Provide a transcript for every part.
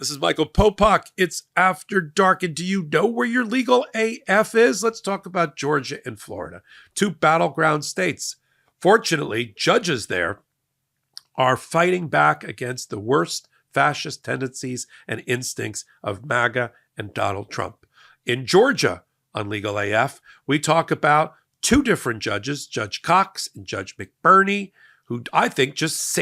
This is Michael Popok. It's After Dark. And do you know where your legal AF is? Let's talk about Georgia and Florida, two battleground states. Fortunately, judges there are fighting back against the worst fascist tendencies and instincts of MAGA and Donald Trump. In Georgia, on Legal AF, we talk about two different judges, Judge Cox and Judge McBurney, who I think just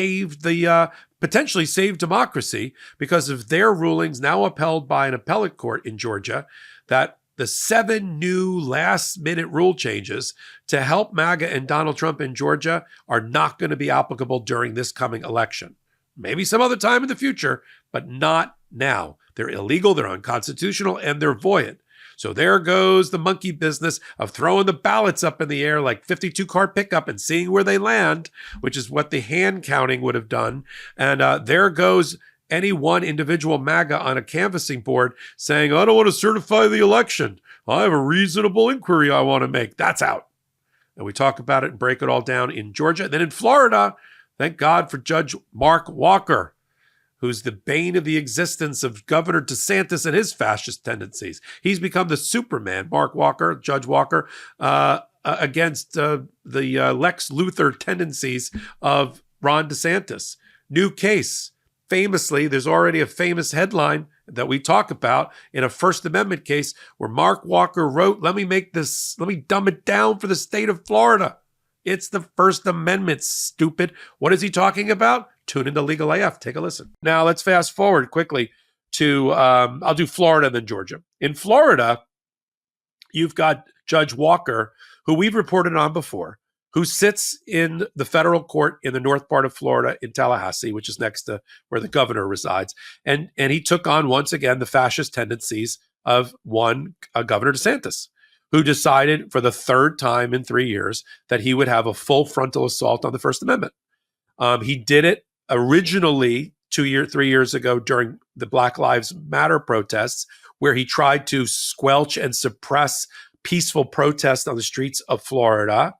potentially saved democracy because of their rulings now upheld by an appellate court in Georgia that the 7 new last-minute rule changes to help MAGA and Donald Trump in Georgia are not going to be applicable during this coming election. Maybe some other time in the future, but not now. They're illegal, they're unconstitutional, and they're void. So there goes the monkey business of throwing the ballots up in the air like 52-card pickup and seeing where they land, which is what the hand counting would have done. And there goes any one individual MAGA on a canvassing board saying, I don't want to certify the election. I have a reasonable inquiry I want to make. That's out. And we talk about it and break it all down in Georgia. Then in Florida, thank God for Judge Mark Walker, who's the bane of the existence of Governor DeSantis and his fascist tendencies. He's become the Superman, Mark Walker, Judge Walker, against the Lex Luthor tendencies of Ron DeSantis. New case. Famously, there's already a famous headline that we talk about in a First Amendment case where Mark Walker wrote, let me dumb it down for the state of Florida. It's the First Amendment, stupid. What is he talking about? Tune into Legal AF. Take a listen. Now, let's fast forward quickly to, I'll do Florida and then Georgia. In Florida, you've got Judge Walker, who we've reported on before, who sits in the federal court in the north part of Florida in Tallahassee, which is next to where the governor resides. And he took on, once again, the fascist tendencies of Governor DeSantis, who decided for the third time in 3 years that he would have a full frontal assault on the First Amendment. He did it originally 3 years ago during the Black Lives Matter protests, where he tried to squelch and suppress peaceful protests on the streets of Florida.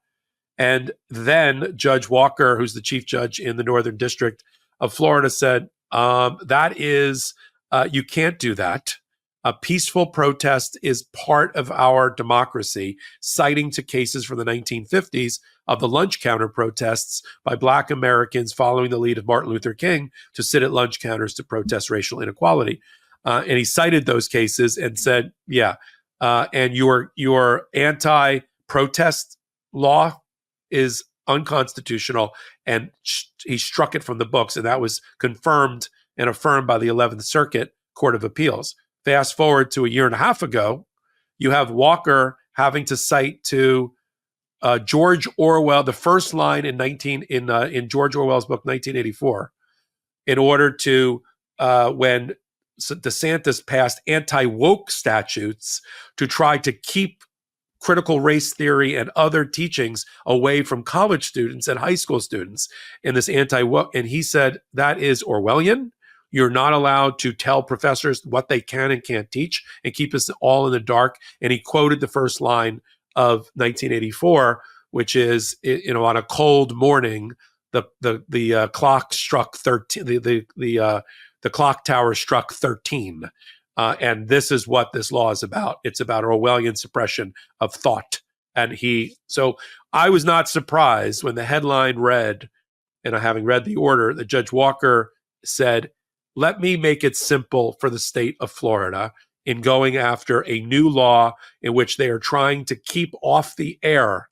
And then Judge Walker, who's the chief judge in the Northern District of Florida, said, you can't do that. A peaceful protest is part of our democracy, citing to cases from the 1950s of the lunch counter protests by Black Americans following the lead of Martin Luther King to sit at lunch counters to protest racial inequality. And he cited those cases and said, and your anti-protest law is unconstitutional. And he struck it from the books. And that was confirmed and affirmed by the 11th Circuit Court of Appeals. Fast forward to a year and a half ago, you have Walker having to cite to George Orwell, the first line in George Orwell's book 1984, in order to when DeSantis passed anti-woke statutes to try to keep critical race theory and other teachings away from college students and high school students in this anti-woke. And he said that is Orwellian. You're not allowed to tell professors what they can and can't teach and keep us all in the dark. And he quoted the first line of 1984, which is, on a cold morning, the clock struck 13. The clock tower struck 13, and this is what this law is about. It's about Orwellian suppression of thought. So I was not surprised when the headline read, and having read the order, that Judge Walker said, let me make it simple for the state of Florida in going after a new law in which they are trying to keep off the air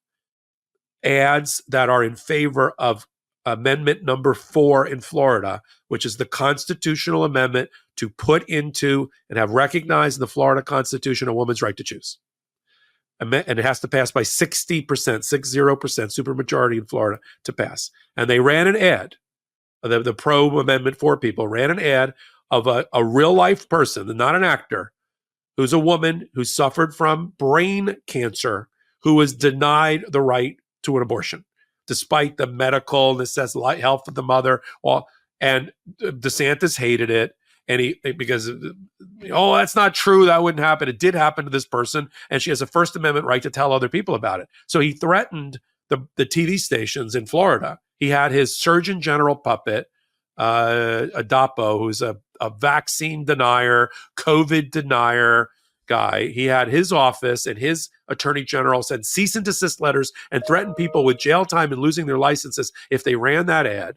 ads that are in favor of Amendment number 4 in Florida, which is the constitutional amendment to put into and have recognized in the Florida Constitution a woman's right to choose. And it has to pass by 60%, 60%, supermajority in Florida to pass. And they ran an ad. The pro-Amendment 4 people ran an ad of a real-life person, not an actor, who's a woman who suffered from brain cancer, who was denied the right to an abortion, despite the medical necessity, health of the mother. And DeSantis hated it. And because that's not true. That wouldn't happen. It did happen to this person. And she has a First Amendment right to tell other people about it. So he threatened the TV stations in Florida. He had his Surgeon General puppet, Adapo, who's a a vaccine denier, COVID denier guy. He had his office and his attorney general send cease and desist letters and threaten people with jail time and losing their licenses if they ran that ad,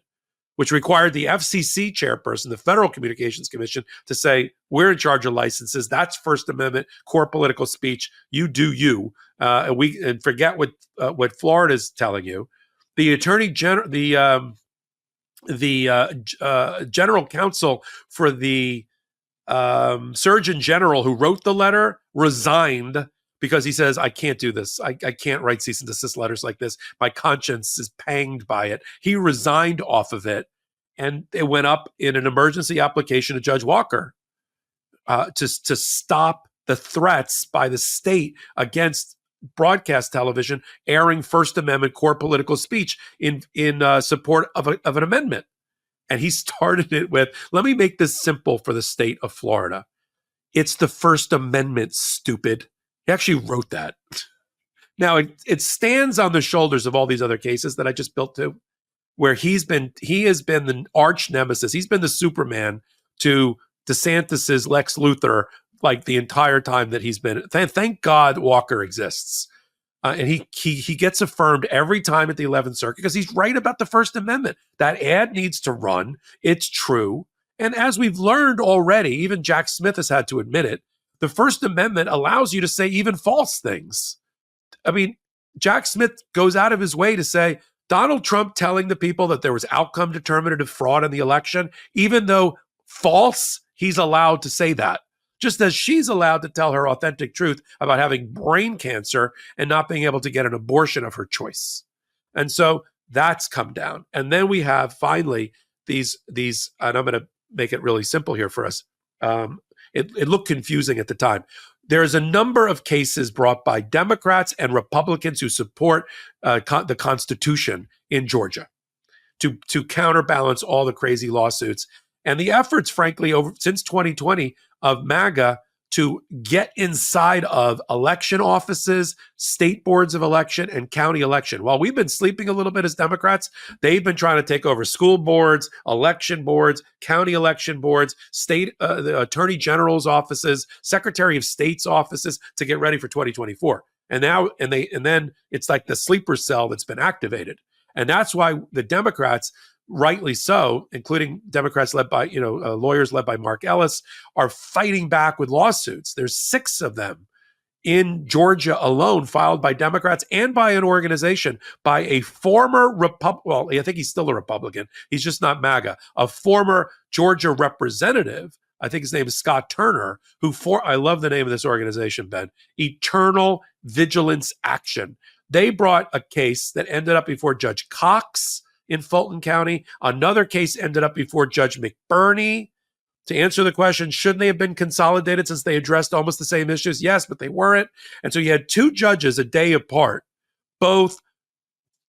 which required the FCC chairperson, the Federal Communications Commission, to say, we're in charge of licenses. That's First Amendment, core political speech. You do you. And forget what Florida is telling you. The attorney general, the general counsel for the Surgeon General who wrote the letter resigned because he says, I can't do this. I can't write cease and desist letters like this. My conscience is panged by it. He resigned off of it, and it went up in an emergency application to Judge Walker to stop the threats by the state against broadcast television airing First Amendment core political speech in support of an amendment. And he started it with, let me make this simple for the state of Florida. It's the First Amendment, stupid. He actually wrote that. Now, it stands on the shoulders of all these other cases that I just built to, where he has been the arch nemesis. He's been the Superman to DeSantis's Lex Luthor, like the entire time that he's been. Thank God Walker exists. And he gets affirmed every time at the 11th Circuit because he's right about the First Amendment. That ad needs to run. It's true. And as we've learned already, even Jack Smith has had to admit it, the First Amendment allows you to say even false things. I mean, Jack Smith goes out of his way to say Donald Trump telling the people that there was outcome determinative fraud in the election, even though false, he's allowed to say that. Just as she's allowed to tell her authentic truth about having brain cancer and not being able to get an abortion of her choice. And so that's come down. And then we have finally these, and I'm going to make it really simple here for us. It looked confusing at the time. There's a number of cases brought by Democrats and Republicans who support the Constitution in Georgia to counterbalance all the crazy lawsuits. And the efforts, frankly, since 2020 of MAGA to get inside of election offices, state boards of election, and county election. While we've been sleeping a little bit as Democrats, they've been trying to take over school boards, election boards, county election boards, state the attorney general's offices, secretary of state's offices to get ready for 2024. And then it's like the sleeper cell that's been activated. And that's why the Democrats, rightly so, including Democrats led by, lawyers led by Mark Ellis, are fighting back with lawsuits. There's 6 of them in Georgia alone filed by Democrats and by an organization, by a former well, I think he's still a Republican. He's just not MAGA, a former Georgia representative. I think his name is Scott Turner, I love the name of this organization, Ben, Eternal Vigilance Action. They brought a case that ended up before Judge Cox in Fulton County. Another case ended up before Judge McBurney. To answer the question, shouldn't they have been consolidated since they addressed almost the same issues? Yes, but they weren't. And so you had 2 judges a day apart, both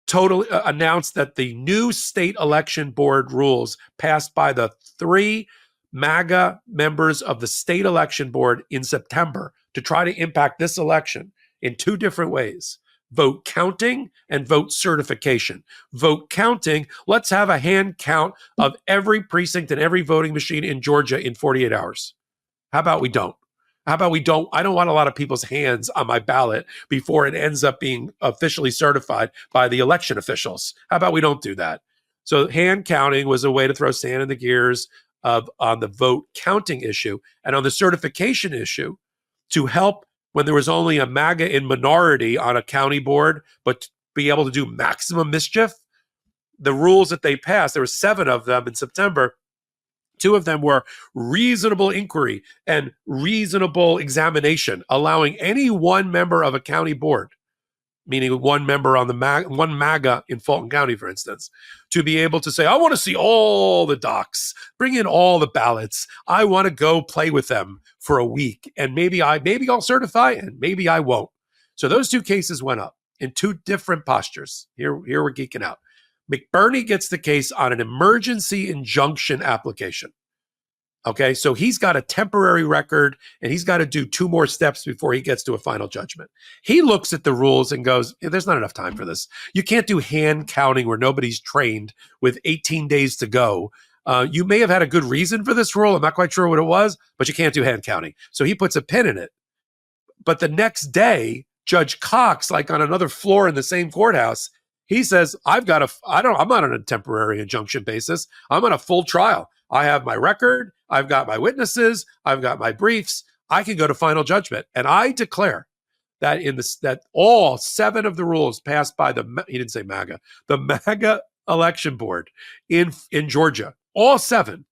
totally announced that the new state election board rules passed by the 3 MAGA members of the state election board in September to try to impact this election in 2 different ways. Vote counting and vote certification. Vote counting, let's have a hand count of every precinct and every voting machine in Georgia in 48 hours. How about we don't? I don't want a lot of people's hands on my ballot before it ends up being officially certified by the election officials. How about we don't do that? So hand counting was a way to throw sand in the gears on the vote counting issue. And on the certification issue, to help when there was only a MAGA in minority on a county board, but to be able to do maximum mischief, the rules that they passed, there were 7 of them in September. 2 of them were reasonable inquiry and reasonable examination, allowing any one member of a county board, meaning one member on one MAGA in Fulton County, for instance, to be able to say, I want to see all the docs, bring in all the ballots. I want to go play with them for a week. And maybe I'll certify and maybe I won't. So those 2 cases went up in 2 different postures. Here we're geeking out. McBurney gets the case on an emergency injunction application. Okay, so he's got a temporary record and he's got to do 2 more steps before he gets to a final judgment. He looks at the rules and goes, there's not enough time for this. You can't do hand counting where nobody's trained with 18 days to go You may have had a good reason for this rule. I'm not quite sure what it was, but you can't do hand counting. So he puts a pin in it. But the next day, Judge Cox, like on another floor in the same courthouse, he says, I'm not on a temporary injunction basis. I'm on a full trial. I have my record. I've got my witnesses. I've got my briefs. I can go to final judgment. And I declare that that all 7 of the rules passed by he didn't say MAGA, the MAGA election board in Georgia, all 7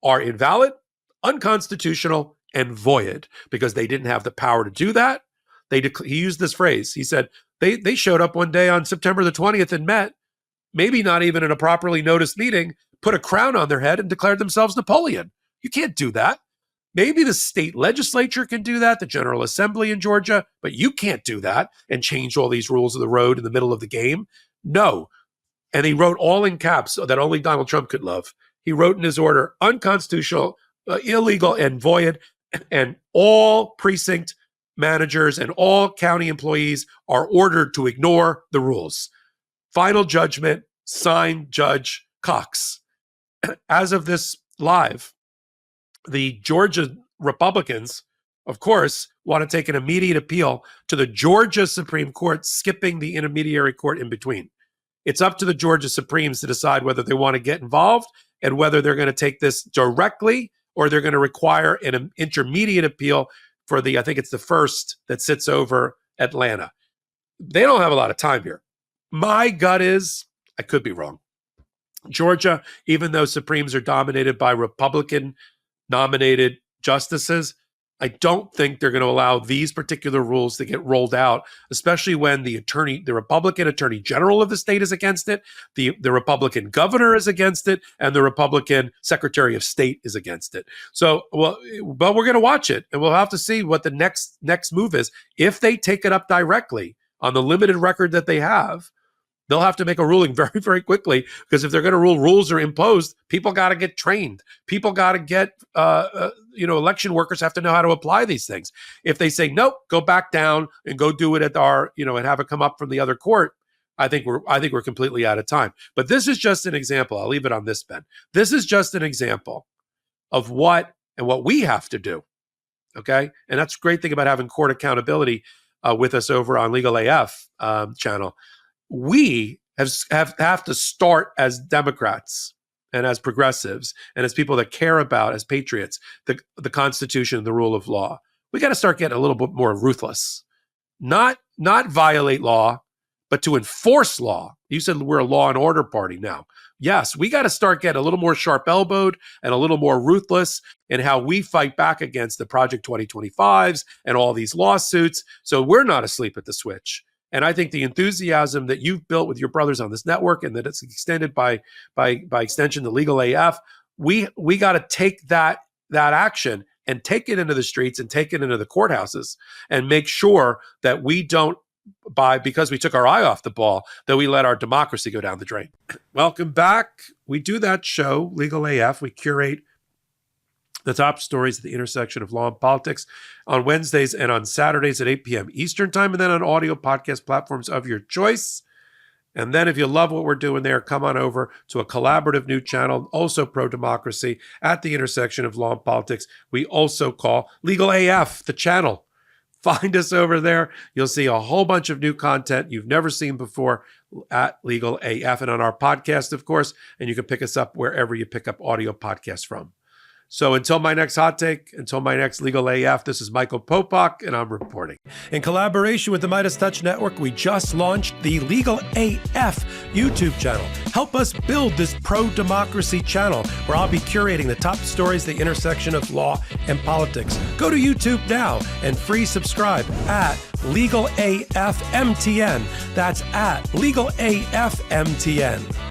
are invalid, unconstitutional, and void because they didn't have the power to do that. He used this phrase. He said they showed up one day on September the 20th and met, maybe not even in a properly noticed meeting, put a crown on their head and declared themselves Napoleon. You can't do that. Maybe the state legislature can do that, the General Assembly in Georgia, but you can't do that and change all these rules of the road in the middle of the game. No. And he wrote all in caps that only Donald Trump could love. He wrote in his order, unconstitutional, illegal, and void, and all precinct managers and all county employees are ordered to ignore the rules. Final judgment, signed Judge Cox. As of this live, the Georgia Republicans, of course, want to take an immediate appeal to the Georgia Supreme Court, skipping the intermediary court in between. It's up to the Georgia Supremes to decide whether they want to get involved and whether they're going to take this directly or they're going to require an intermediate appeal for I think it's the first that sits over Atlanta. They don't have a lot of time here. My gut is, I could be wrong. Georgia, even though Supremes are dominated by Republican-nominated justices, I don't think they're going to allow these particular rules to get rolled out, especially when the Republican Attorney General of the state is against it, the Republican governor is against it, and the Republican Secretary of State is against it. So, but we're going to watch it, and we'll have to see what the next move is. If they take it up directly on the limited record that they have, they'll have to make a ruling very, very quickly, because if they're going to rule rules are imposed, people got to get trained. People got to get, election workers have to know how to apply these things. If they say, nope, go back down and go do it at and have it come up from the other court, I think we're completely out of time. But this is just an example. I'll leave it on this, Ben. This is just an example of what we have to do. Okay. And that's the great thing about having court accountability with us over on Legal AF channel. We have to start as Democrats and as progressives and as people that care about, as patriots, the Constitution and the rule of law. We got to start getting a little bit more ruthless, not violate law, but to enforce law. You said we're a law and order party now. Yes, we got to start getting a little more sharp-elbowed and a little more ruthless in how we fight back against the Project 2025s and all these lawsuits. So we're not asleep at the switch. And I think the enthusiasm that you've built with your brothers on this network, and that it's extended by extension to Legal AF, we got to take that action and take it into the streets and take it into the courthouses and make sure that we don't, because we took our eye off the ball, that we let our democracy go down the drain. Welcome back. We do that show, Legal AF. We curate the top stories at the intersection of law and politics on Wednesdays and on Saturdays at 8 p.m. Eastern time, and then on audio podcast platforms of your choice. And then if you love what we're doing there, come on over to a collaborative new channel, also pro-democracy, at the intersection of law and politics. We also call Legal AF, the channel. Find us over there. You'll see a whole bunch of new content you've never seen before at Legal AF and on our podcast, of course, and you can pick us up wherever you pick up audio podcasts from. So until my next hot take, until my next Legal AF, this is Michael Popok, and I'm reporting. In collaboration with the MeidasTouch Network, we just launched the Legal AF YouTube channel. Help us build this pro-democracy channel where I'll be curating the top stories at the intersection of law and politics. Go to YouTube now and free subscribe at Legal AF MTN. That's at Legal AF MTN.